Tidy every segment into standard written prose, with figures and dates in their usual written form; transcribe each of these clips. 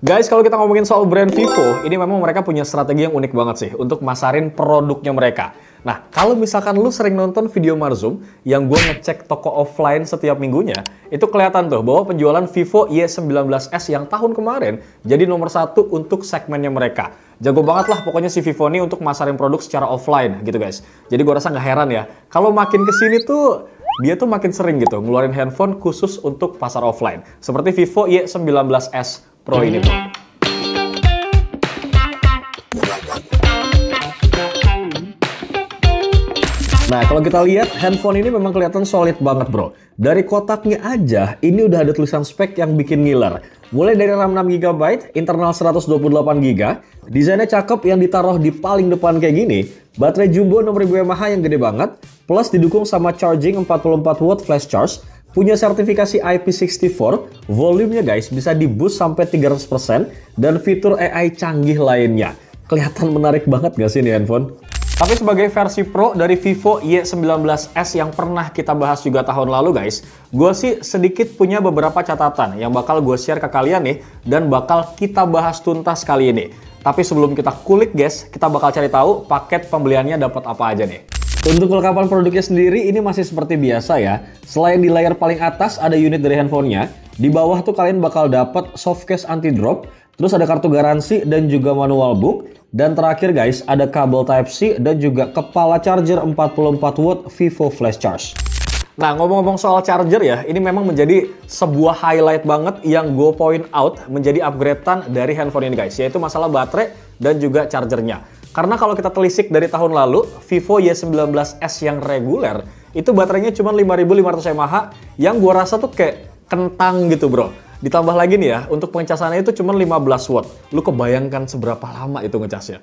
Guys, kalau kita ngomongin soal brand Vivo, ini memang mereka punya strategi yang unik banget sih untuk masarin produknya mereka. Nah, kalau misalkan lu sering nonton video Marzum yang gue ngecek toko offline setiap minggunya, itu kelihatan tuh bahwa penjualan Vivo Y19s yang tahun kemarin jadi nomor 1 untuk segmennya mereka. Jago banget lah pokoknya si Vivo ini untuk masarin produk secara offline gitu guys. Jadi gue rasa nggak heran ya, kalau makin kesini tuh dia tuh makin sering gitu ngeluarin handphone khusus untuk pasar offline. Seperti Vivo Y19s Pro ini tuh. Nah, kalau kita lihat handphone ini memang kelihatan solid banget bro. Dari kotaknya aja, ini udah ada tulisan spek yang bikin ngiler. Mulai dari RAM 6GB, internal 128GB, desainnya cakep yang ditaruh di paling depan kayak gini, baterai jumbo 6000 mAh yang gede banget, plus didukung sama charging 44 watt flash charge, punya sertifikasi IP64, volumenya guys bisa di boost sampai 300%, dan fitur AI canggih lainnya. Kelihatan menarik banget gak sih ini handphone? Tapi sebagai versi Pro dari Vivo Y19s yang pernah kita bahas juga tahun lalu guys, gue sih sedikit punya beberapa catatan yang bakal gue share ke kalian nih, dan bakal kita bahas tuntas kali ini. Tapi sebelum kita kulik guys, kita bakal cari tahu paket pembeliannya dapat apa aja nih. Untuk kelengkapan produknya sendiri ini masih seperti biasa ya. Selain di layar paling atas ada unit dari handphonenya, di bawah tuh kalian bakal dapat softcase anti-drop, terus ada kartu garansi dan juga manual book, dan terakhir guys ada kabel Type-C dan juga kepala charger 44 watt Vivo Flash Charge. Nah, ngomong-ngomong soal charger ya, ini memang menjadi sebuah highlight banget yang gue point out menjadi upgradean dari handphone ini guys, yaitu masalah baterai dan juga chargernya. Karena kalau kita telisik dari tahun lalu, Vivo Y19s yang reguler, itu baterainya cuma 5500 mAh, yang gua rasa tuh kayak kentang gitu bro. Ditambah lagi nih ya, untuk pengecasannya itu cuma 15 watt. Lu kebayangkan seberapa lama itu ngecasnya?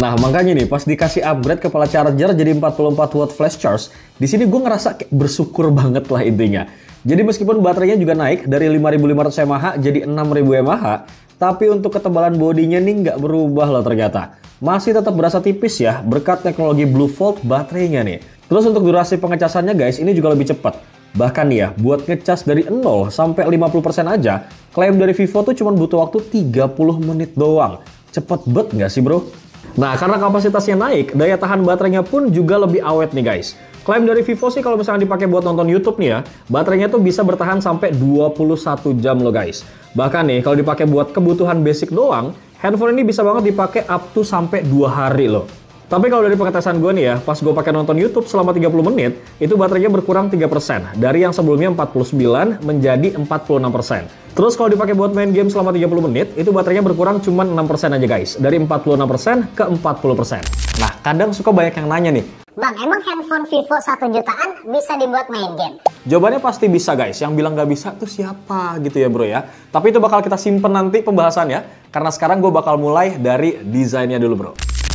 Nah, makanya nih, pas dikasih upgrade kepala charger jadi 44 watt flash charge, di sini gue ngerasa kayak bersyukur banget lah intinya. Jadi meskipun baterainya juga naik dari 5500 mAh jadi 6000 mAh, tapi untuk ketebalan bodinya nih nggak berubah loh ternyata. Masih tetap berasa tipis ya, berkat teknologi Blue Volt baterainya nih. Terus untuk durasi pengecasannya guys, ini juga lebih cepat. Bahkan nih ya, buat ngecas dari 0 sampai 50% aja, klaim dari Vivo tuh cuma butuh waktu 30 menit doang. Cepet bet nggak sih bro? Nah, karena kapasitasnya naik, daya tahan baterainya pun juga lebih awet nih guys. Klaim dari Vivo sih kalau misalnya dipakai buat nonton YouTube nih ya, baterainya tuh bisa bertahan sampai 21 jam loh guys. Bahkan nih, kalau dipakai buat kebutuhan basic doang, handphone ini bisa banget dipakai up to sampai 2 hari loh. Tapi kalau dari pengetesan gue nih ya, pas gue pakai nonton YouTube selama 30 menit, itu baterainya berkurang 3%. Dari yang sebelumnya 49 menjadi 46%. Terus kalau dipakai buat main game selama 30 menit, itu baterainya berkurang cuma 6% aja guys. Dari 46% ke 40%. Nah, kadang suka banyak yang nanya nih, Bang, emang handphone Vivo 1 jutaan bisa dibuat main game? jawabannya pasti bisa guys. Yang bilang nggak bisa tuh siapa gitu ya bro ya. Tapi itu bakal kita simpen nanti pembahasannya. Karena sekarang gue bakal mulai dari desainnya dulu bro.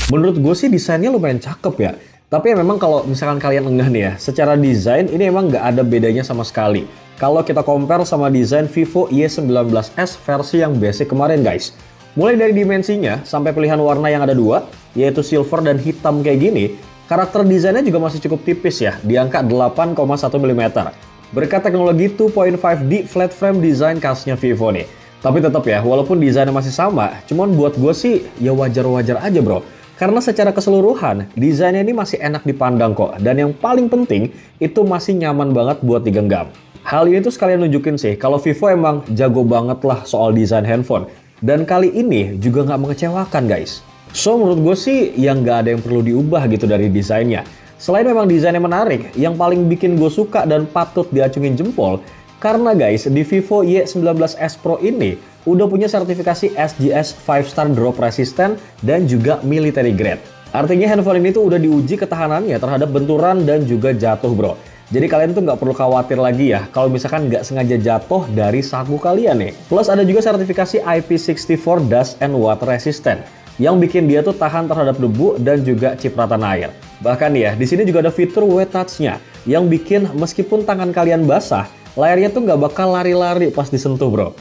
Menurut gue sih desainnya lumayan cakep ya. Tapi ya memang kalau misalkan kalian enggak nih ya, secara desain ini emang nggak ada bedanya sama sekali. Kalau kita compare sama desain Vivo Y19s versi yang basic kemarin guys. Mulai dari dimensinya sampai pilihan warna yang ada 2, yaitu silver dan hitam kayak gini. Karakter desainnya juga masih cukup tipis ya, di angka 8,1 mm. Berkat teknologi 2.5D flat frame design khasnya Vivo nih. Tapi tetap ya, walaupun desainnya masih sama, cuman buat gue sih ya wajar-wajar aja bro. Karena secara keseluruhan, desainnya ini masih enak dipandang kok. Dan yang paling penting, itu masih nyaman banget buat digenggam. Hal ini tuh sekalian nunjukin sih, kalau Vivo emang jago banget lah soal desain handphone. Dan kali ini juga nggak mengecewakan guys. So menurut gue sih yang nggak ada yang perlu diubah gitu dari desainnya. Selain memang desainnya menarik, yang paling bikin gue suka dan patut diacungin jempol, karena guys di Vivo Y19s Pro ini udah punya sertifikasi SGS 5-star drop resistant dan juga military grade. Artinya handphone ini tuh udah diuji ketahanannya terhadap benturan dan juga jatuh bro. Jadi kalian tuh nggak perlu khawatir lagi ya kalau misalkan nggak sengaja jatuh dari saku kalian nih. Plus ada juga sertifikasi IP64 dust and water resistant yang bikin dia tuh tahan terhadap debu dan juga cipratan air. Bahkan ya, di sini juga ada fitur wet touch-nya yang bikin meskipun tangan kalian basah, layarnya tuh nggak bakal lari-lari pas disentuh bro.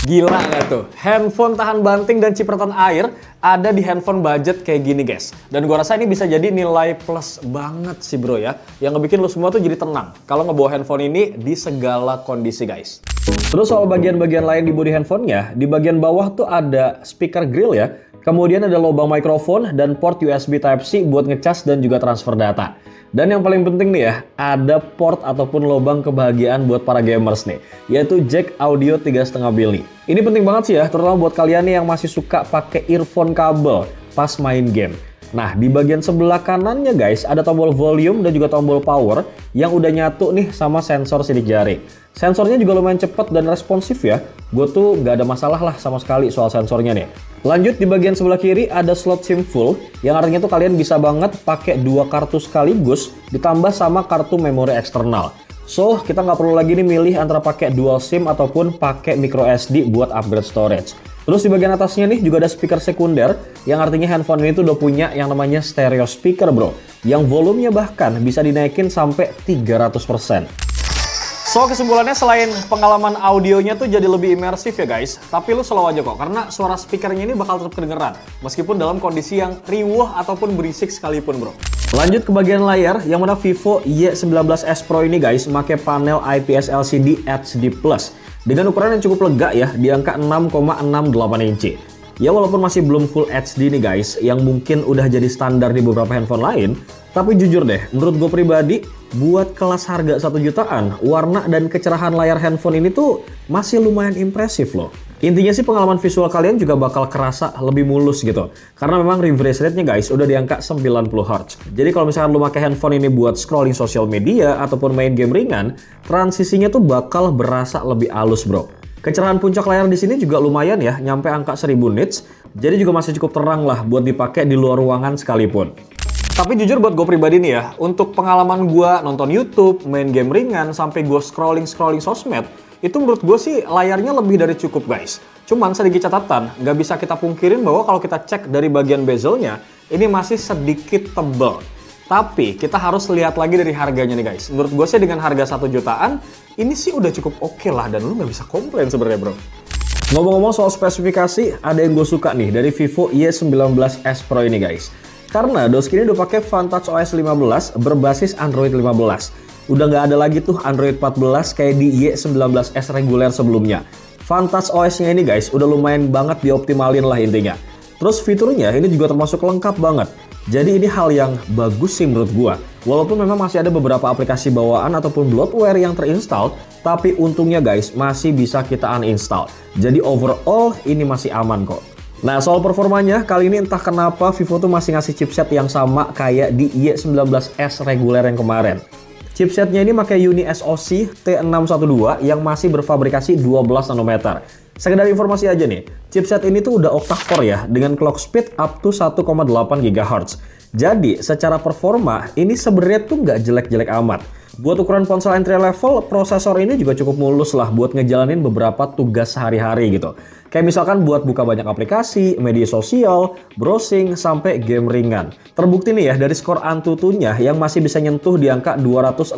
Gila nggak tuh? Handphone tahan banting dan cipratan air ada di handphone budget kayak gini guys. Dan gua rasa ini bisa jadi nilai plus banget sih bro ya. Yang ngebikin lo semua tuh jadi tenang kalau ngebawa handphone ini di segala kondisi guys. Terus soal bagian-bagian lain di bodi handphonenya, di bagian bawah tuh ada speaker grill ya. Kemudian ada lubang mikrofon dan port USB Type-C buat ngecas dan juga transfer data. Dan yang paling penting nih ya, ada port ataupun lubang kebahagiaan buat para gamers nih, yaitu jack audio 3,5 mili. Ini penting banget sih ya, terutama buat kalian nih yang masih suka pakai earphone kabel pas main game. Nah, di bagian sebelah kanannya guys, ada tombol volume dan juga tombol power yang udah nyatu nih sama sensor sidik jari. Sensornya juga lumayan cepet dan responsif ya. Gue tuh nggak ada masalah lah sama sekali soal sensornya nih. Lanjut di bagian sebelah kiri ada slot SIM full, yang artinya tuh kalian bisa banget pakai 2 kartu sekaligus ditambah sama kartu memori eksternal. So, kita nggak perlu lagi nih milih antara pakai dual SIM ataupun pakai micro SD buat upgrade storage. Terus di bagian atasnya nih juga ada speaker sekunder, yang artinya handphone ini tuh udah punya yang namanya stereo speaker bro, yang volumenya bahkan bisa dinaikin sampai 300%. So, kesimpulannya selain pengalaman audionya tuh jadi lebih imersif ya guys, tapi lu slow aja kok, karena suara speakernya ini bakal tetap kedengeran, meskipun dalam kondisi yang riuh ataupun berisik sekalipun bro. Lanjut ke bagian layar, yang mana Vivo Y19s Pro ini guys, pakai panel IPS LCD HD+, dengan ukuran yang cukup lega ya, di angka 6,68 inci. Ya walaupun masih belum full HD nih guys, yang mungkin udah jadi standar di beberapa handphone lain, tapi jujur deh, menurut gue pribadi, buat kelas harga 1 jutaan, warna dan kecerahan layar handphone ini tuh masih lumayan impresif loh. Intinya sih pengalaman visual kalian juga bakal kerasa lebih mulus gitu. Karena memang refresh rate-nya guys udah di angka 90 Hz. Jadi kalau misalkan lu pakai handphone ini buat scrolling sosial media ataupun main game ringan, transisinya tuh bakal berasa lebih halus bro. Kecerahan puncak layar di sini juga lumayan ya, nyampe angka 1000 nits. Jadi juga masih cukup terang lah buat dipakai di luar ruangan sekalipun. Tapi jujur buat gue pribadi nih ya, untuk pengalaman gue nonton YouTube, main game ringan, sampai gue scrolling sosmed, itu menurut gue sih layarnya lebih dari cukup guys. Cuman sedikit catatan, nggak bisa kita pungkirin bahwa kalau kita cek dari bagian bezelnya, ini masih sedikit tebal. Tapi kita harus lihat lagi dari harganya nih guys. Menurut gue sih dengan harga 1 jutaan, ini sih udah cukup oke lah dan lu nggak bisa komplain sebenarnya bro. Ngomong-ngomong soal spesifikasi, ada yang gue suka nih dari Vivo Y19s Pro ini guys. Karena Doski ini udah pakai Vantage OS 15 berbasis Android 15. Udah nggak ada lagi tuh Android 14 kayak di Y19s reguler sebelumnya. Vantage OS-nya ini guys udah lumayan banget dioptimalin lah intinya. Terus fiturnya ini juga termasuk lengkap banget. Jadi ini hal yang bagus sih menurut gua. Walaupun memang masih ada beberapa aplikasi bawaan ataupun bloatware yang terinstall, tapi untungnya guys masih bisa kita uninstall. Jadi overall ini masih aman kok. Nah soal performanya, kali ini entah kenapa Vivo tuh masih ngasih chipset yang sama kayak di Y19s reguler yang kemarin. Chipsetnya ini pakai Uni SoC T612 yang masih berfabrikasi 12 nanometer. Sekedar informasi aja nih, chipset ini tuh udah octa-core ya, dengan clock speed up to 1,8 GHz. Jadi secara performa, ini sebenarnya tuh nggak jelek-jelek amat. Buat ukuran ponsel entry level, prosesor ini juga cukup mulus lah buat ngejalanin beberapa tugas sehari-hari gitu. Kayak misalkan buat buka banyak aplikasi, media sosial, browsing, sampai game ringan. Terbukti nih ya dari skor Antutunya yang masih bisa nyentuh di angka 260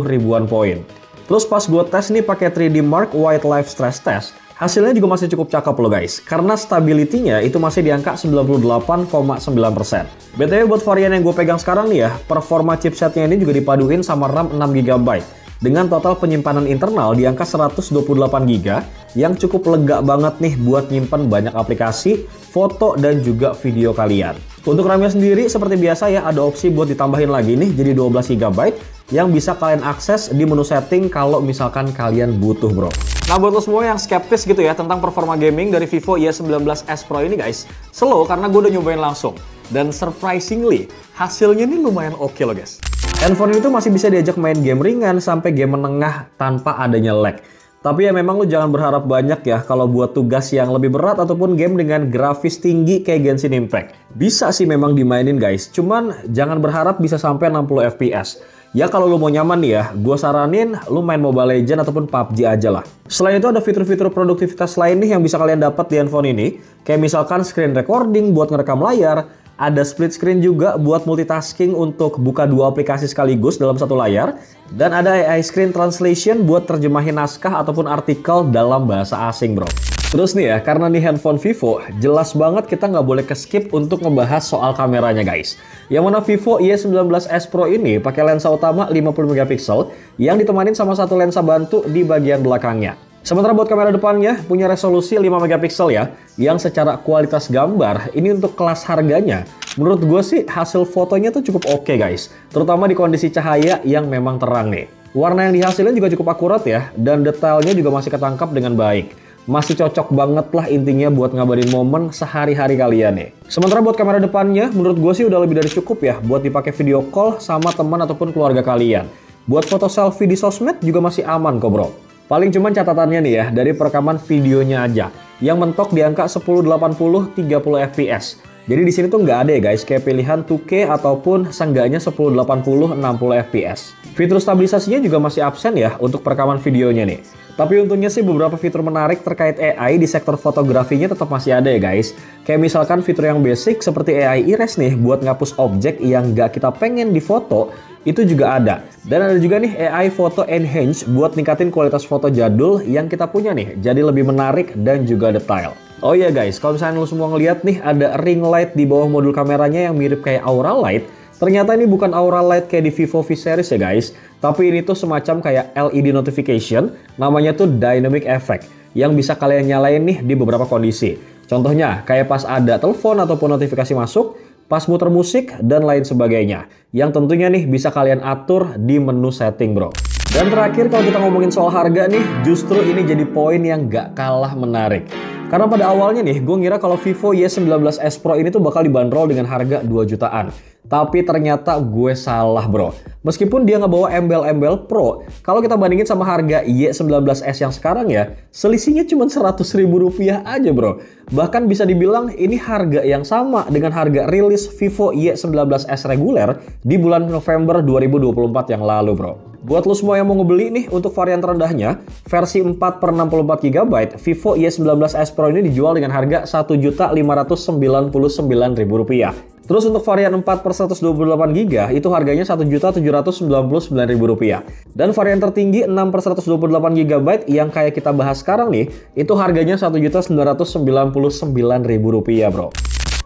ribuan poin. Terus pas gue tes nih pakai 3D Mark Wildlife Stress Test, hasilnya juga masih cukup cakep loh guys, karena stability-nya itu masih di angka 98,9%. BTW buat varian yang gue pegang sekarang nih ya, performa chipsetnya ini juga dipaduin sama RAM 6GB. Dengan total penyimpanan internal di angka 128GB yang cukup lega banget nih buat nyimpen banyak aplikasi, foto, dan juga video kalian. Untuk RAM-nya sendiri seperti biasa ya, ada opsi buat ditambahin lagi nih jadi 12GB yang bisa kalian akses di menu setting kalau misalkan kalian butuh bro. Nah buat lo semua yang skeptis gitu ya tentang performa gaming dari Vivo Y19s Pro ini guys, slow karena gue udah nyobain langsung. Dan surprisingly, hasilnya ini lumayan oke loh guys. Handphone itu masih bisa diajak main game ringan sampai game menengah tanpa adanya lag. Tapi ya memang lu jangan berharap banyak ya kalau buat tugas yang lebih berat ataupun game dengan grafis tinggi kayak Genshin Impact. Bisa sih memang dimainin guys, cuman jangan berharap bisa sampai 60 fps. Ya kalau lu mau nyaman nih ya, gue saranin lu main Mobile Legends ataupun PUBG aja lah. Selain itu ada fitur-fitur produktivitas lain nih yang bisa kalian dapat di handphone ini. Kayak misalkan screen recording buat ngerekam layar, ada split screen juga buat multitasking untuk buka 2 aplikasi sekaligus dalam satu layar, dan ada AI Screen Translation buat terjemahin naskah ataupun artikel dalam bahasa asing bro. Terus nih ya, karena nih handphone Vivo, jelas banget kita nggak boleh ke-skip untuk ngebahas soal kameranya guys. Yang mana Vivo Y19s Pro ini pakai lensa utama 50 megapiksel yang ditemanin sama satu lensa bantu di bagian belakangnya. Sementara buat kamera depannya punya resolusi 5 megapiksel ya, yang secara kualitas gambar ini untuk kelas harganya, menurut gue sih hasil fotonya tuh cukup oke guys, terutama di kondisi cahaya yang memang terang nih. Warna yang dihasilkan juga cukup akurat ya, dan detailnya juga masih ketangkap dengan baik. Masih cocok banget lah intinya buat ngabarin momen sehari-hari kalian nih. Sementara buat kamera depannya, menurut gue sih udah lebih dari cukup ya buat dipakai video call sama teman ataupun keluarga kalian. Buat foto selfie di sosmed juga masih aman kok bro. Paling cuman catatannya nih ya, dari perekaman videonya aja, yang mentok di angka 1080 30 fps. Jadi di sini tuh nggak ada ya guys, kayak pilihan 2K ataupun seenggaknya 1080 60 fps. Fitur stabilisasinya juga masih absen ya untuk perekaman videonya nih. Tapi untungnya sih beberapa fitur menarik terkait AI di sektor fotografinya tetap masih ada ya guys. Kayak misalkan fitur yang basic seperti AI Erase nih buat ngapus objek yang nggak kita pengen difoto, itu juga ada. Dan ada juga nih AI Photo Enhance buat ningkatin kualitas foto jadul yang kita punya nih, jadi lebih menarik dan juga detail. Oh iya guys, kalau misalnya lo semua ngeliat nih ada ring light di bawah modul kameranya yang mirip kayak aura light. Ternyata ini bukan aura light kayak di Vivo V series ya guys, tapi ini tuh semacam kayak LED notification, namanya tuh dynamic effect, yang bisa kalian nyalain nih di beberapa kondisi. Contohnya kayak pas ada telepon ataupun notifikasi masuk, pas muter musik, dan lain sebagainya. Yang tentunya nih bisa kalian atur di menu setting bro. Dan terakhir kalau kita ngomongin soal harga nih, justru ini jadi poin yang gak kalah menarik. Karena pada awalnya nih, gue ngira kalau Vivo Y19s Pro ini tuh bakal dibanderol dengan harga 2 jutaan. Tapi ternyata gue salah bro. Meskipun dia nggak bawa embel-embel Pro, kalau kita bandingin sama harga Y19s yang sekarang ya, selisihnya cuma 100 ribu rupiah aja bro. Bahkan bisa dibilang ini harga yang sama dengan harga rilis Vivo Y19s reguler di bulan November 2024 yang lalu bro. Buat lo semua yang mau ngebeli nih untuk varian terendahnya, versi 4/64GB Vivo Y19s Pro ini dijual dengan harga Rp1.599.000. Terus untuk varian 4/128GB itu harganya Rp1.799.000. Dan varian tertinggi 6/128GB yang kayak kita bahas sekarang nih, itu harganya Rp1.999.000 bro.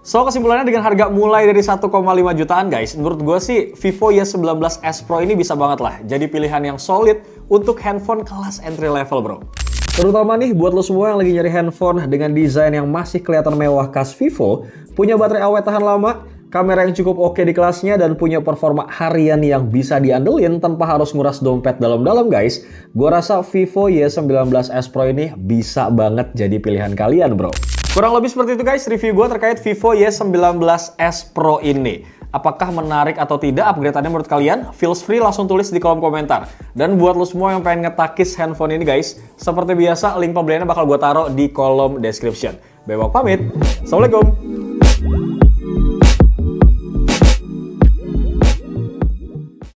So kesimpulannya dengan harga mulai dari 1,5 jutaan guys, menurut gue sih Vivo Y19s Pro ini bisa banget lah jadi pilihan yang solid untuk handphone kelas entry level bro. Terutama nih buat lo semua yang lagi nyari handphone dengan desain yang masih kelihatan mewah khas Vivo, punya baterai awet tahan lama, kamera yang cukup oke di kelasnya, dan punya performa harian yang bisa diandelin tanpa harus nguras dompet dalam-dalam guys, gue rasa Vivo Y19s Pro ini bisa banget jadi pilihan kalian bro. Kurang lebih seperti itu guys review gue terkait Vivo Y19s Pro ini. Apakah menarik atau tidak upgrade-annya menurut kalian? Feel free langsung tulis di kolom komentar. Dan buat lo semua yang pengen ngetakis handphone ini guys, seperti biasa link pembeliannya bakal gue taruh di kolom description. Bewok pamit. Assalamualaikum.